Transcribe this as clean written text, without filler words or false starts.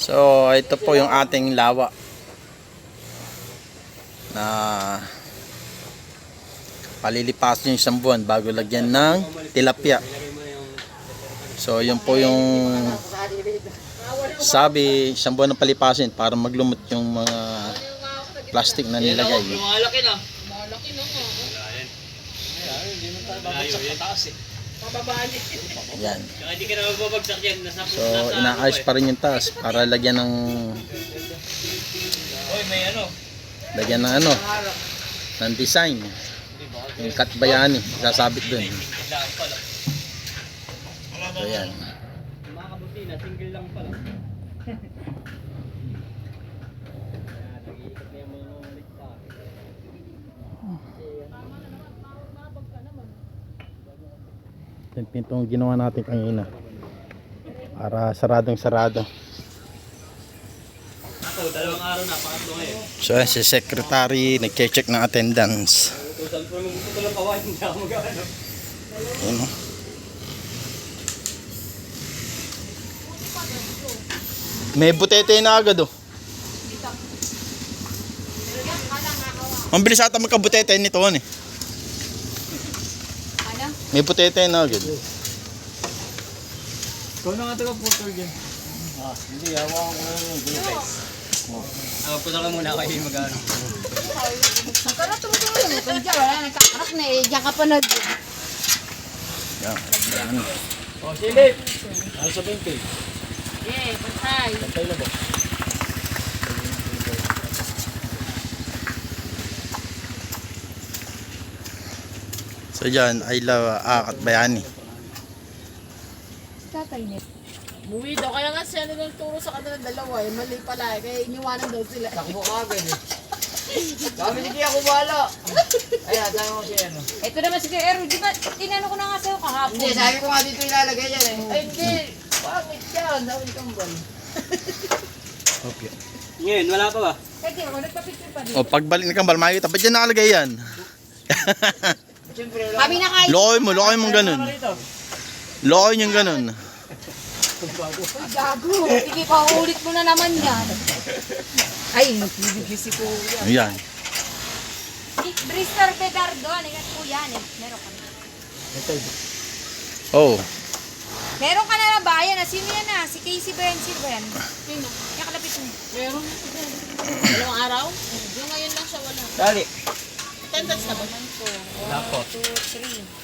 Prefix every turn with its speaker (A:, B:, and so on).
A: So, ito po yung ating lawa na palilipas yung isang buwan bago lagyan ng tilapia. So, yun po yung sabi, isang buwan ng palipasin para maglumot yung mga plastic na nilagay.
B: Malaki na. Malaki na nga. Hindi mo tayo babagsak sa taas eh. Pababali.
A: Yan.
B: Kaya hindi ka na mababagsak yan.
A: So, inaayos pa rin yung taas para lagyan ng
B: may ano.
A: lagyan ng ano ng design. Yung cut bayani, sasabit dun. So, yan.
B: Mga kabutina, single lang pala.
A: Yung pintong ginawa natin kanina para saradong sarado.
B: Ako, dalawang araw na, pangatlo ngayon.
A: So si secretary nagche-check ng attendance.
B: Tutal ko nung gusto lang kawain, hindi ako mag-ano.
A: Ayun, oh. May butete na agad, oh. Ang bilis ata magkabutete nito, eh. May butete na agad.
B: Ikaw na nga taga-porter dyan. Hindi, hawakan ko na yung guys. Punta ka muna kayo mag-ano.
C: Magkano tumutulong mo? Kung dyan, wala nagkakarak na eh. Diyan ka pa na doon.
A: Yan, yan.
B: Oh, silip! Ano sa 20?
C: Eh, pantay.
B: Pantay na ba?
A: So dyan, I love at bayani.
C: Kakainit. Buwi daw. Kaya nga siya nagturo sa kanila dalawa eh. Mali pala eh. Kaya iniwanan daw sila.
B: Takbo ka agad eh. Kami hindi ako bala. Ayan, dami mo siya ano.
C: Ito naman si Kuya Errol. Di ba tinanong ko na nga sa'yo kahapon?
B: Hindi, sabi ko nga dito ilalagay yan eh. Ay hindi, pangit yan. Dami kambal.
A: Okay.
B: Ngayon, wala pa ba?
C: Kaya di ako nagpa-picture pa din.
A: O pagbalik ng kambal, makikita. Ba't dyan nakalagay yan?
B: Siyempre, wala
C: Kami na kain.
A: Lokoy mo ganun. Lokoy yung ganun.
C: Uy, gago. Sige pa, ulit mo na naman yan. Ay, nagpibigay si Kuya.
A: Ayan.
C: Bristol Bedardo. Ano yan Kuya? Meron ka na.
A: Oh.
C: Meron ka na na ba? Ayan na. Sino yan na? Si Casey Ben. Si Ben. Sino? Yung kalapit mo. Meron. Dalawang araw? Yung ngayon lang siya wala.
B: Dali.
C: Attendance na ba?
B: Wala po.
C: 1, 2, 3.